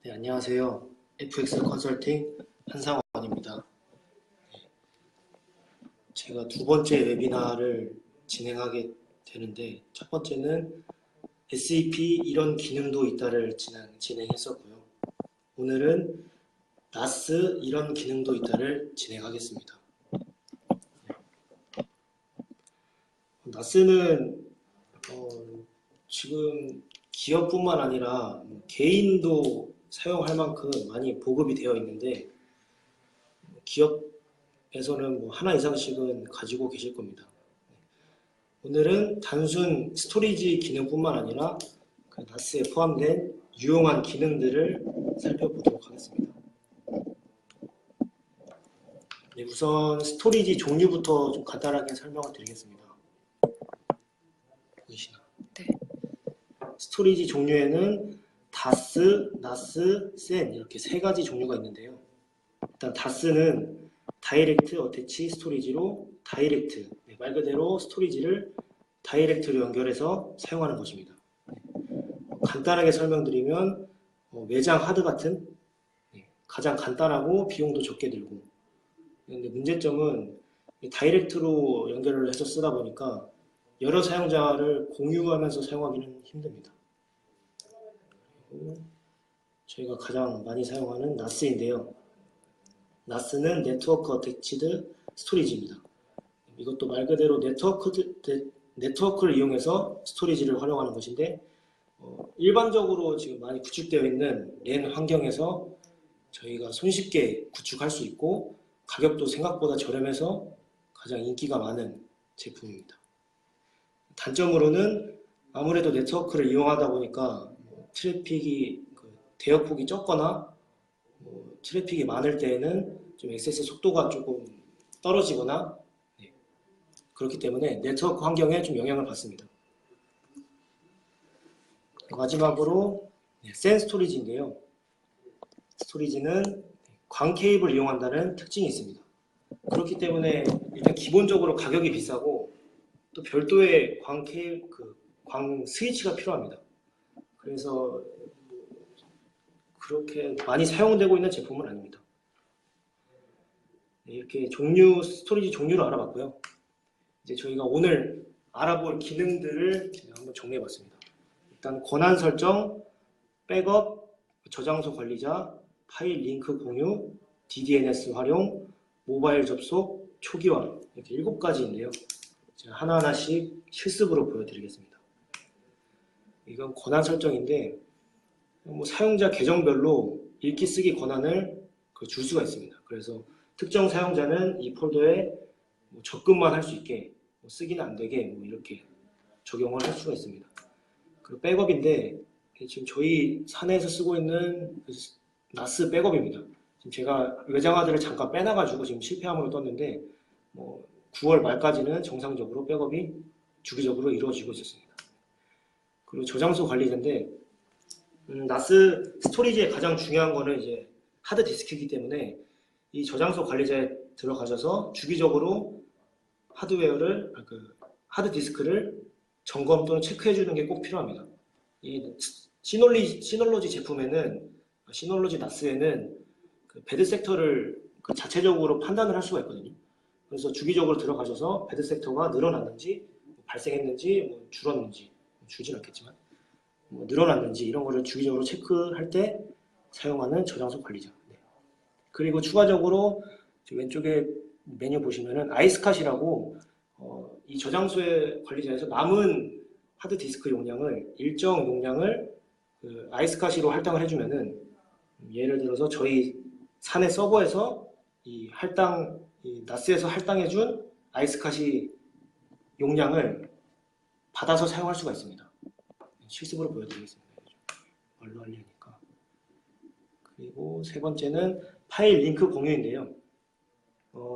네, 안녕하세요. FX 컨설팅 한상원입니다. 제가 두 번째 웨비나를 진행하게 되는데, 첫 번째는 SAP 이런 기능도 있다를 진행했었고요. 오늘은 나스 이런 기능도 있다를 진행하겠습니다. 나스는 지금 기업뿐만 아니라 개인도 사용할 만큼 많이 보급이 되어 있는데, 기업에서는 하나 이상씩은 가지고 계실 겁니다. 오늘은 단순 스토리지 기능뿐만 아니라 그 나스에 포함된 유용한 기능들을 살펴보도록 하겠습니다. 네, 우선 스토리지 종류부터 좀 간단하게 설명을 드리겠습니다. 보이시나? 네. 스토리지 종류에는 다스, 나스, 센 이렇게 세 가지 종류가 있는데요. 일단 다스는 다이렉트 어태치 스토리지로 다이렉트, 말 그대로 스토리지를 다이렉트로 연결해서 사용하는 것입니다. 간단하게 설명드리면 외장 하드 같은 가장 간단하고 비용도 적게 들고, 근데 문제점은 다이렉트로 연결을 해서 쓰다 보니까 여러 사용자를 공유하면서 사용하기는 힘듭니다. 저희가 가장 많이 사용하는 나스인데요. 나스는 네트워크 어태치드 스토리지입니다. 이것도 말 그대로 네트워크를 이용해서 스토리지를 활용하는 것인데, 일반적으로 지금 많이 구축되어 있는 랜 환경에서 저희가 손쉽게 구축할 수 있고 가격도 생각보다 저렴해서 가장 인기가 많은 제품입니다. 단점으로는 아무래도 네트워크를 이용하다 보니까 트래픽이 대역폭이 적거나 트래픽이 많을 때에는 좀 액세스 속도가 조금 떨어지거나 그렇기 때문에 네트워크 환경에 좀 영향을 받습니다. 마지막으로 센 스토리지인데요. 스토리지는 광 케이블을 이용한다는 특징이 있습니다. 그렇기 때문에 일단 기본적으로 가격이 비싸고 또 별도의 광 스위치가 필요합니다. 그래서 그렇게 많이 사용되고 있는 제품은 아닙니다. 이렇게 스토리지 종류를 알아봤고요. 이제 저희가 오늘 알아볼 기능들을 한번 정리해봤습니다. 일단 권한 설정, 백업, 저장소 관리자, 파일 링크 공유, DDNS 활용, 모바일 접속, 초기화 이렇게 7가지인데요. 제가 하나하나씩 실습으로 보여드리겠습니다. 이건 권한 설정인데 사용자 계정별로 읽기 쓰기 권한을 줄 수가 있습니다. 그래서 특정 사용자는 이 폴더에 접근만 할 수 있게 쓰기는 안 되게 이렇게 적용을 할 수가 있습니다. 그리고 백업인데 지금 저희 사내에서 쓰고 있는 나스 백업입니다. 지금 제가 외장하드를 잠깐 빼놔가지고 지금 실패함으로 떴는데 9월 말까지는 정상적으로 백업이 주기적으로 이루어지고 있었습니다. 그리고 저장소 관리자인데 나스 스토리지의 가장 중요한 거는 이제 하드 디스크이기 때문에 이 저장소 관리자에 들어가셔서 주기적으로 하드 디스크를 점검 또는 체크해 주는 게 꼭 필요합니다. 이 시놀로지 제품에는 시놀로지 나스에는 배드 섹터를 자체적으로 판단을 할 수가 있거든요. 그래서 주기적으로 들어가셔서 배드 섹터가 늘어났는지 발생했는지 줄었는지 줄진 않겠지만 늘어났는지 이런 거를 주기적으로 체크할 때 사용하는 저장소 관리자. 그리고 추가적으로 왼쪽에 메뉴 보시면은 아이스캇이라고 이 저장소의 관리자에서 남은 하드 디스크 용량을 일정 용량을 아이스캇으로 할당을 해주면은 예를 들어서 저희 사내 서버에서 이 나스에서 할당해준 아이스캇이 용량을 받아서 사용할 수가 있습니다. 실습으로 보여드리겠습니다. 말로 하려니까. 그리고 세 번째는 파일 링크 공유인데요.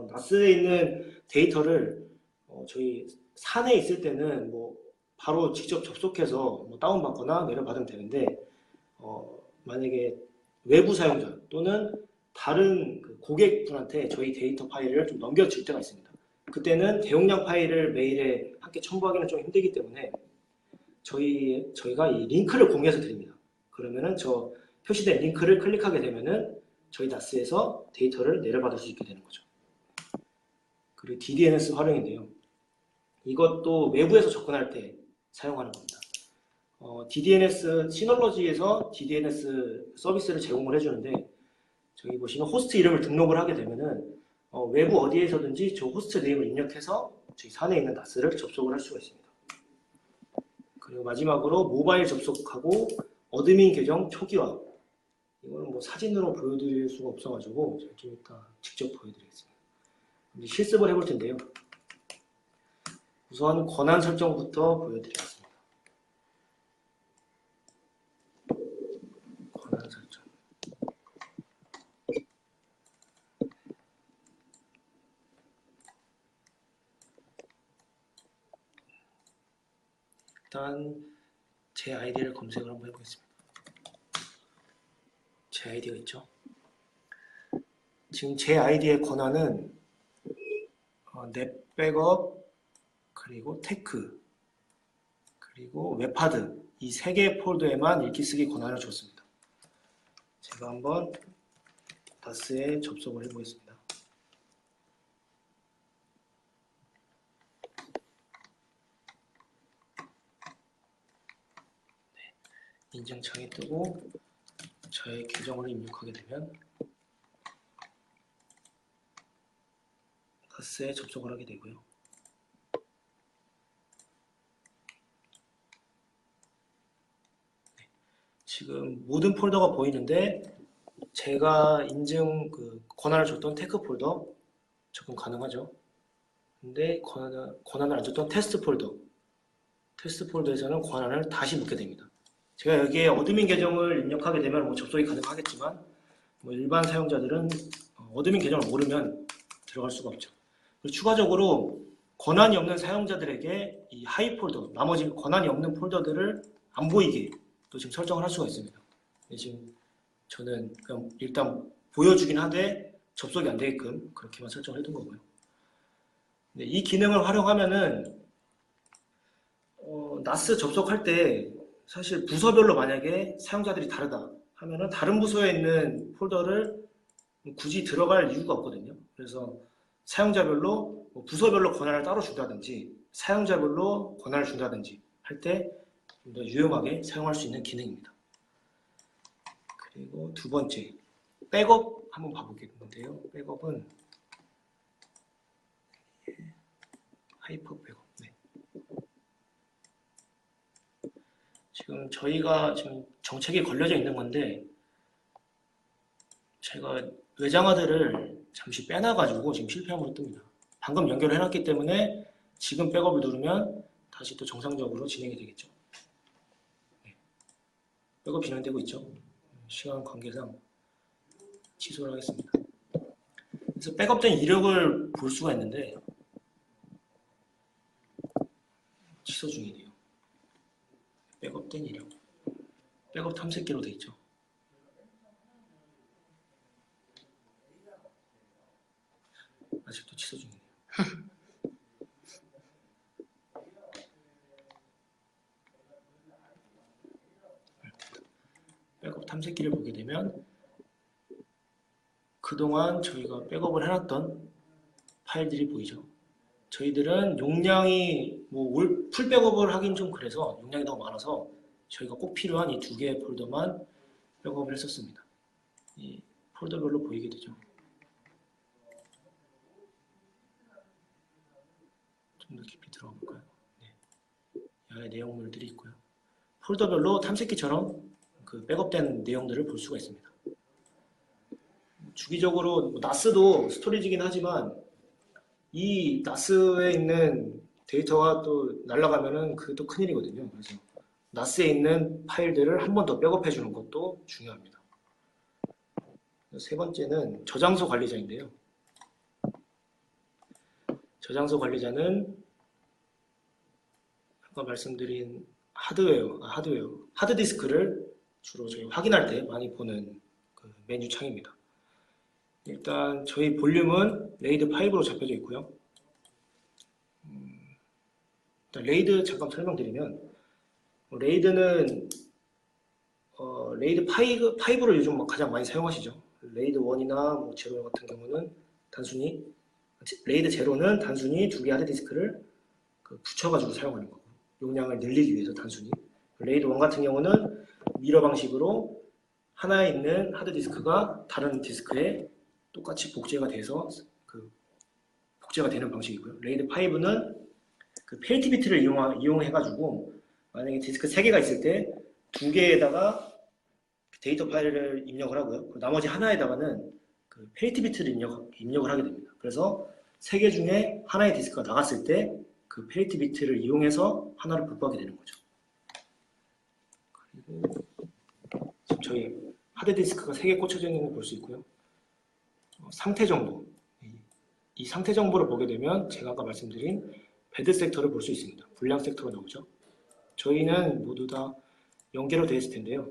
나스에 있는 데이터를 저희 사내에 있을 때는 바로 직접 접속해서 다운받거나 내려받으면 되는데 만약에 외부 사용자 또는 다른 고객분한테 저희 데이터 파일을 좀 넘겨줄 때가 있습니다. 그때는 대용량 파일을 메일에 함께 첨부하기는 좀 힘들기 때문에 저희가 이 링크를 공유해서 드립니다. 그러면은 표시된 링크를 클릭하게 되면은 저희 NAS에서 데이터를 내려받을 수 있게 되는 거죠. 그리고 DDNS 활용인데요. 이것도 외부에서 접근할 때 사용하는 겁니다. DDNS 시널러지에서 DDNS 서비스를 제공을 해주는데 저기 보시면 호스트 이름을 등록을 하게 되면은 외부 어디에서든지 저 호스트 네임을 입력해서 저희 사내에 있는 NAS를 접속을 할 수가 있습니다. 그리고 마지막으로 모바일 접속하고 어드민 계정 초기화. 이거는 뭐 사진으로 보여드릴 수가 없어가지고 제가 좀 이따 직접 보여드리겠습니다. 이제 실습을 해볼 텐데요. 우선 권한 설정부터 보여드리겠습니다. 권한 설정. 일단 제 아이디를 검색을 한번 해보겠습니다. 제 아이디가 있죠. 지금 제 아이디의 권한은 넷 백업, 그리고 테크, 그리고 웹하드 이 세 개의 폴더에만 읽기 쓰기 권한을 줬습니다. 제가 한번 NAS에 접속을 해보겠습니다. 네, 인증창이 뜨고 저의 계정을 입력하게 되면 NAS에 접속을 하게 되고요. 지금 모든 폴더가 보이는데 제가 인증 권한을 줬던 테크 폴더 접근 가능하죠. 근데 권한을 안 줬던 테스트 폴더에서는 권한을 다시 묻게 됩니다. 제가 여기에 어드민 계정을 입력하게 되면 뭐 접속이 가능하겠지만 뭐 일반 사용자들은 어드민 계정을 모르면 들어갈 수가 없죠. 그리고 추가적으로 권한이 없는 사용자들에게 이 하이 폴더, 나머지 권한이 없는 폴더들을 안 보이게 또 지금 설정을 할 수가 있습니다. 지금 저는 그냥 일단 보여주긴 하되 접속이 안 되게끔 그렇게만 설정을 해둔 거고요. 네, 이 기능을 활용하면은 NAS 접속할 때 사실 부서별로 만약에 사용자들이 다르다 하면은 다른 부서에 있는 폴더를 굳이 들어갈 이유가 없거든요. 그래서 사용자별로 부서별로 권한을 따로 준다든지 사용자별로 권한을 준다든지 할 때 좀 더 유용하게 사용할 수 있는 기능입니다. 그리고 두 번째, 백업 한번 봐보겠는데요. 백업은 하이퍼 백업. 네. 지금 저희가 지금 정책이 걸려져 있는 건데 제가 외장하드를 잠시 빼놔가지고 지금 실패함으로 뜹니다. 방금 연결을 해놨기 때문에 지금 백업을 누르면 다시 또 정상적으로 진행이 되겠죠. 네. 백업 진행되고 있죠. 시간 관계상 취소를 하겠습니다. 그래서 백업된 이력을 볼 수가 있는데 취소 중이네요. 백업된 이력. 백업 탐색기로 돼 있죠. 아직도 취소 중이네요. 백업 탐색기를 보게 되면 그동안 저희가 백업을 해놨던 파일들이 보이죠. 저희들은 용량이 풀 백업을 하긴 좀 그래서 용량이 너무 많아서 저희가 꼭 필요한 이 두 개의 폴더만 백업을 했었습니다. 이 폴더별로 보이게 되죠. 좀 더 깊이 들어가 볼까요? 네. 여기에 내용물들이 있고요. 폴더별로 탐색기처럼 그 백업된 내용들을 볼 수가 있습니다. 주기적으로 NAS도 스토리지긴 하지만 이 NAS에 있는 데이터가 또 날아가면은 그것도 큰일이거든요. 그래서 NAS에 있는 파일들을 한 번 더 백업해 주는 것도 중요합니다. 세 번째는 저장소 관리자인데요. 저장소 관리자는 아까 말씀드린 하드디스크를 주로 저희 확인할 때 많이 보는 그 메뉴 창입니다. 일단 저희 볼륨은 레이드 5로 잡혀져 있고요. 일단 레이드 잠깐 설명드리면 레이드는 레이드 5를 요즘 가장 많이 사용하시죠. 레이드 1이나 뭐 제로 같은 경우는 단순히 레이드 제로는 단순히 두 개 하드디스크를 붙여가지고 사용하는 거고 용량을 늘리기 위해서 단순히. 레이드 1 같은 경우는 미러 방식으로 하나에 있는 하드디스크가 다른 디스크에 똑같이 복제가 돼서 복제가 되는 방식이고요. 레이드 5는 페일티비트를 이용해가지고 만약에 디스크 3개가 있을 때 2개에다가 데이터 파일을 입력을 하고요. 나머지 하나에다가는 페일티비트를 입력을 하게 됩니다. 그래서 3개 중에 하나의 디스크가 나갔을 때 페일티비트를 이용해서 하나를 복구하게 되는 거죠. 그리고 지금 저희 하드디스크가 3개 꽂혀져 있는 걸 볼 수 있고요. 상태 정보. 이 상태 정보를 보게 되면 제가 아까 말씀드린 배드 섹터를 볼 수 있습니다. 불량 섹터가 나오죠. 저희는 모두 다 연계로 되어 있을 텐데요.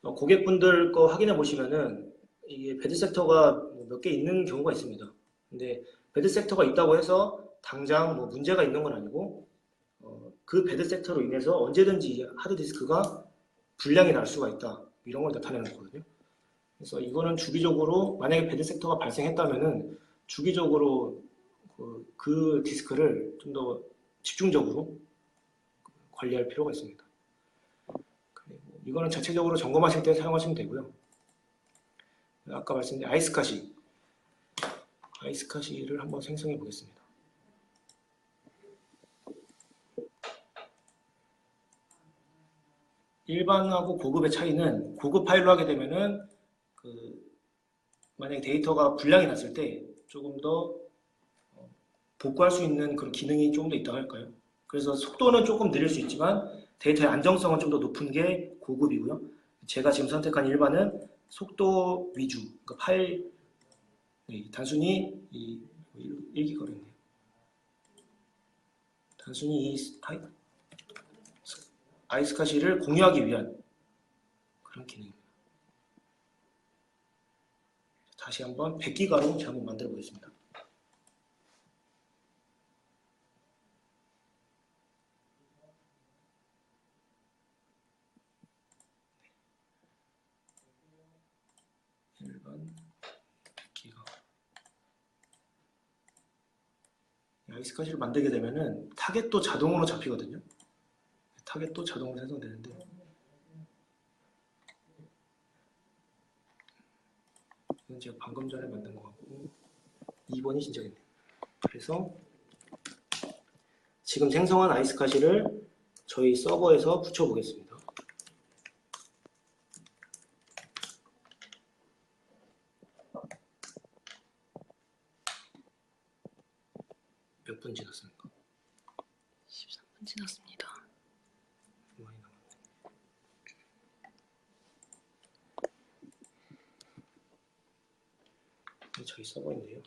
고객분들 거 확인해 보시면은 이게 배드 섹터가 몇 개 있는 경우가 있습니다. 근데 배드 섹터가 있다고 해서 당장 뭐 문제가 있는 건 아니고 그 배드 섹터로 인해서 언제든지 하드디스크가 불량이 날 수가 있다. 이런 걸 나타내는 거거든요. 그래서 이거는 주기적으로 만약에 배드 섹터가 발생했다면은 주기적으로 그 디스크를 좀 더 집중적으로 관리할 필요가 있습니다. 그리고 이거는 자체적으로 점검하실 때 사용하시면 되고요. 아까 말씀드린 아이스카시를 한번 생성해 보겠습니다. 일반하고 고급의 차이는 고급 파일로 하게 되면은 만약에 데이터가 불량이 났을 때 조금 더 복구할 수 있는 그런 기능이 조금 더 있다고 할까요? 그래서 속도는 조금 느릴 수 있지만 데이터의 안정성은 좀 더 높은 게 고급이고요. 제가 지금 선택한 일반은 속도 위주, 그러니까 파일 단순히 1기가였네요. 단순히 아이스카시를 공유하기 위한 그런 기능입니다. 다시 한번 100기가로 제가 한번 만들어 보겠습니다. 일반 100기가. 아이스카시를 만들게 되면은 타겟도 자동으로 잡히거든요. 타겟도 자동으로 생성되는데 이건 제가 방금 전에 만든 거 같고 2번이 진짜겠네요. 그래서 지금 생성한 아이스카시를 저희 서버에서 붙여보겠습니다. 몇 분 지났습니까? 13분 지났습니다. 많이 남았네. 저희 서버인데요.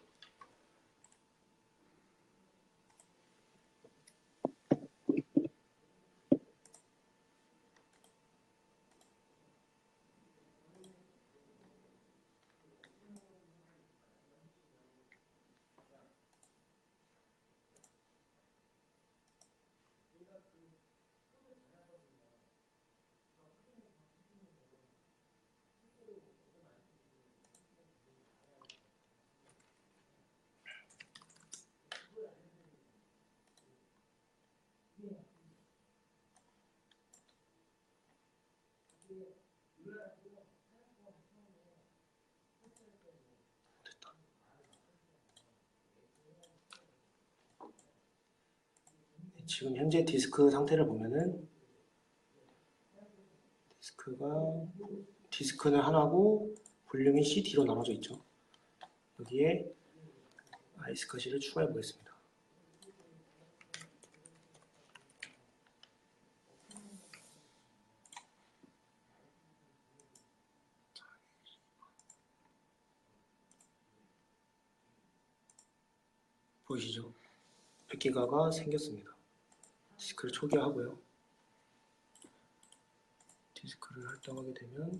됐다. 지금 현재 디스크 상태를 보면은 디스크는 하나고 볼륨이 CD로 나눠져 있죠. 여기에 아이스카시를 추가해 보겠습니다. 보이시죠? 100기가가 생겼습니다. 디스크를 초기화하고요. 디스크를 활성하게 되면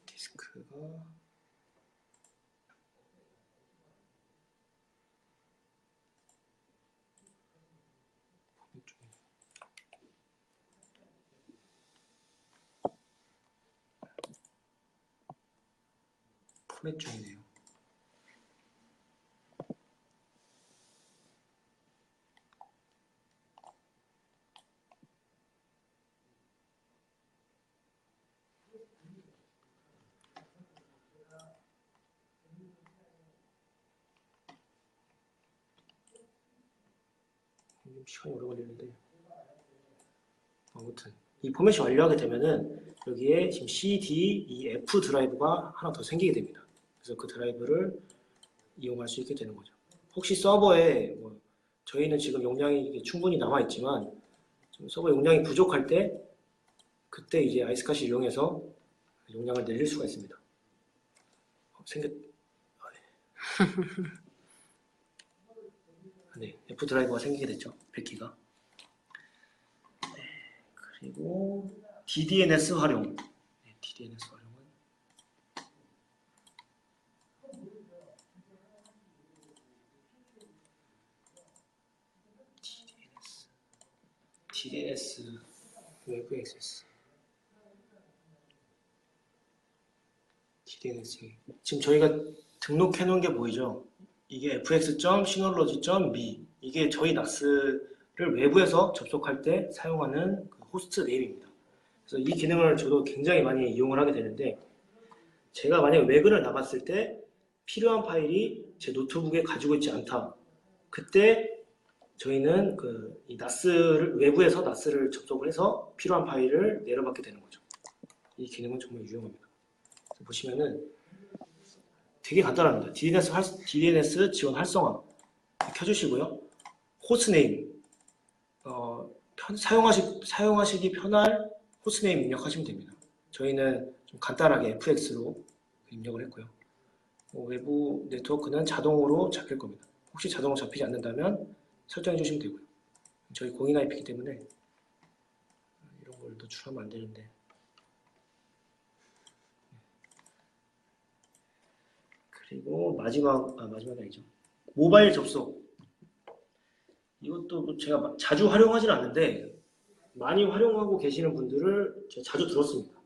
디스크가 포맷 중이네요. 좀 시간이 오래 걸리는데 아무튼 이 포맷이 완료하게 되면은 여기에 지금 C, D, 이 F 드라이브가 하나 더 생기게 됩니다. 그래서 그 드라이브를 이용할 수 있게 되는 거죠. 혹시 서버에 뭐 저희는 지금 용량이 충분히 남아 있지만 좀 서버 용량이 부족할 때 그때 이제 아이스카시 이용해서 용량을 늘릴 수가 있습니다. 네, F 드라이버가 생기게 됐죠. 100기가. 네, 그리고 DDNS 활용. 네, DDNS 활용은 DDNS 외부 액세스. DDNS 지금 저희가 등록해 놓은 게 보이죠? 이게 fx.synology.me 이게 저희 NAS를 외부에서 접속할 때 사용하는 그 호스트 네임입니다. 그래서 이 기능을 저도 굉장히 많이 이용을 하게 되는데 제가 만약에 외근을 나갔을 때 필요한 파일이 제 노트북에 가지고 있지 않다. 그때 저희는 이 NAS를 외부에서 NAS를 접속을 해서 필요한 파일을 내려받게 되는 거죠. 이 기능은 정말 유용합니다. 보시면은 되게 간단합니다. DNS 지원 활성화 켜주시고요. 호스트네임 사용하시기 편할 호스트네임 입력하시면 됩니다. 저희는 좀 간단하게 FX로 입력을 했고요. 외부 네트워크는 자동으로 잡힐 겁니다. 혹시 자동으로 잡히지 않는다면 설정해 주시면 되고요. 저희 공인 IP이기 때문에 이런 걸 노출하면 안 되는데 그리고 마지막이 아니죠. 모바일 접속. 이것도 제가 자주 활용하진 않는데 많이 활용하고 계시는 분들을 제가 자주 들었습니다.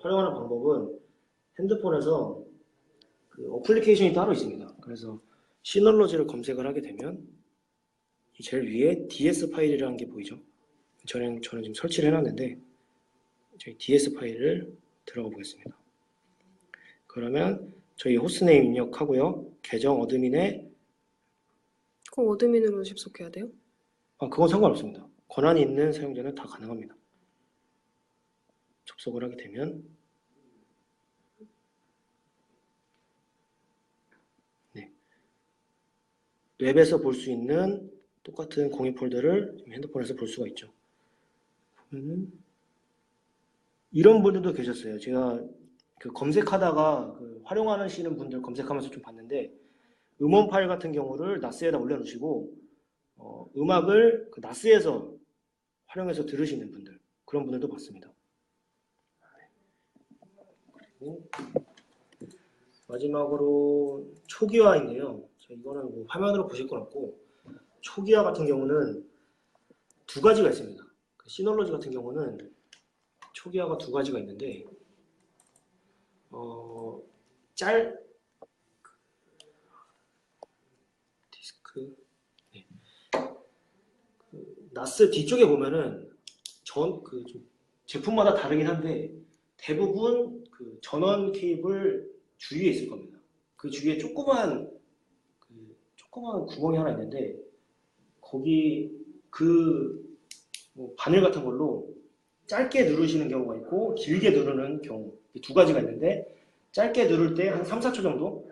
활용하는 방법은 핸드폰에서 그 어플리케이션이 따로 있습니다. 그래서 시널러지를 검색을 하게 되면 제일 위에 DS 파일이라는 게 보이죠? 저는 지금 설치를 해놨는데 저희 DS 파일을 들어가 보겠습니다. 그러면 저희 호스트네임 입력하고요. 계정 어드민에 그럼 어드민으로 접속해야 돼요? 그건 상관없습니다. 권한이 있는 사용자는 다 가능합니다. 접속을 하게 되면 네. 웹에서 볼 수 있는 똑같은 공유 폴더를 핸드폰에서 볼 수가 있죠. 이런 분들도 계셨어요. 제가 검색하다가 활용하시는 분들 검색하면서 좀 봤는데 음원 파일 같은 경우를 NAS에다 올려놓으시고 음악을 NAS에서 활용해서 들으시는 분들 그런 분들도 봤습니다. 그리고 마지막으로 초기화인데요. 이거는 뭐 화면으로 보실 건 없고 초기화 같은 경우는 두 가지가 있습니다. 시널러지 같은 경우는 초기화가 두 가지가 있는데 디스크 나스 뒤쪽에 보면은 제품마다 다르긴 한데 대부분 전원 케이블 주위에 있을 겁니다. 그 주위에 조그만 구멍이 하나 있는데 거기 뭐 바늘 같은 걸로 짧게 누르시는 경우가 있고 길게 누르는 경우 두 가지가 있는데 짧게 누를 때 한 3, 4초 정도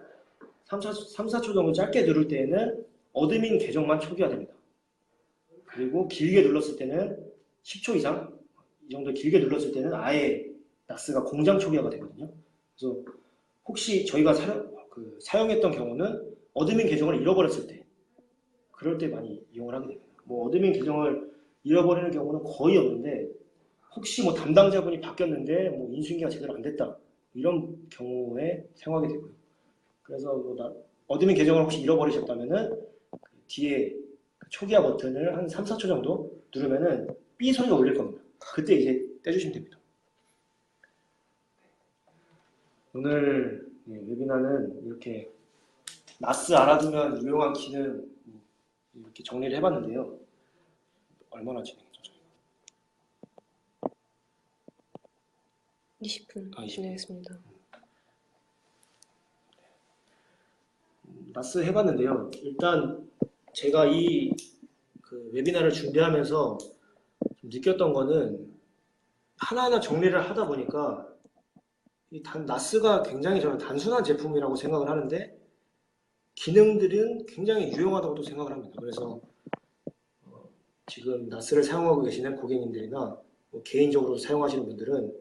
3, 4초 정도 짧게 누를 때에는 어드민 계정만 초기화됩니다. 그리고 길게 눌렀을 때는 10초 이상 이 정도 길게 눌렀을 때는 아예 나스가 공장 초기화가 되거든요. 그래서 혹시 저희가 사용했던 경우는 어드민 계정을 잃어버렸을 때 그럴 때 많이 이용을 하게 됩니다. 뭐 어드민 계정을 잃어버리는 경우는 거의 없는데 혹시 뭐 담당자분이 바뀌었는데 뭐 인수인계가 제대로 안 됐다 이런 경우에 사용하게 되고요. 그래서 어드민 계정을 혹시 잃어버리셨다면은 뒤에 초기화 버튼을 한 3, 4초 정도 누르면은 삐 소리가 울릴 겁니다. 그때 이제 떼주시면 됩니다. 오늘 네, 웨비나는 이렇게 나스 알아두면 유용한 기능 이렇게 정리를 해봤는데요. 얼마나 진행했죠, 저희가? 20분 20분. 진행했습니다. 나스 해봤는데요. 일단 제가 이 그 웨비나를 준비하면서 좀 느꼈던 거는 하나하나 정리를 하다 보니까 나스가 굉장히 저는 단순한 제품이라고 생각을 하는데 기능들은 굉장히 유용하다고도 생각을 합니다. 그래서 지금 나스를 사용하고 계시는 고객님들이나 뭐 개인적으로 사용하시는 분들은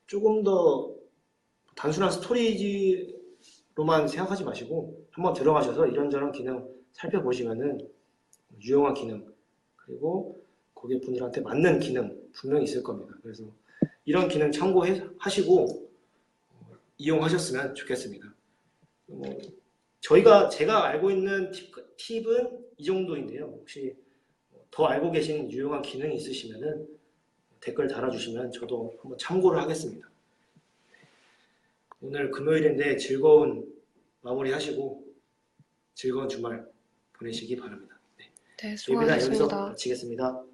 조금 더 단순한 스토리지로만 생각하지 마시고 한번 들어가셔서 이런저런 기능 살펴보시면은 유용한 기능 그리고 고객분들한테 맞는 기능 분명히 있을 겁니다. 그래서 이런 기능 참고하시고 이용하셨으면 좋겠습니다. 제가 알고 있는 팁은 이 정도인데요. 혹시 더 알고 계신 유용한 기능이 있으시면은 댓글 달아주시면 저도 한번 참고를 하겠습니다. 오늘 금요일인데 즐거운 마무리 하시고 즐거운 주말 보내시기 바랍니다. 네, 네, 웨비나 여기서 수고하셨습니다. 마치겠습니다.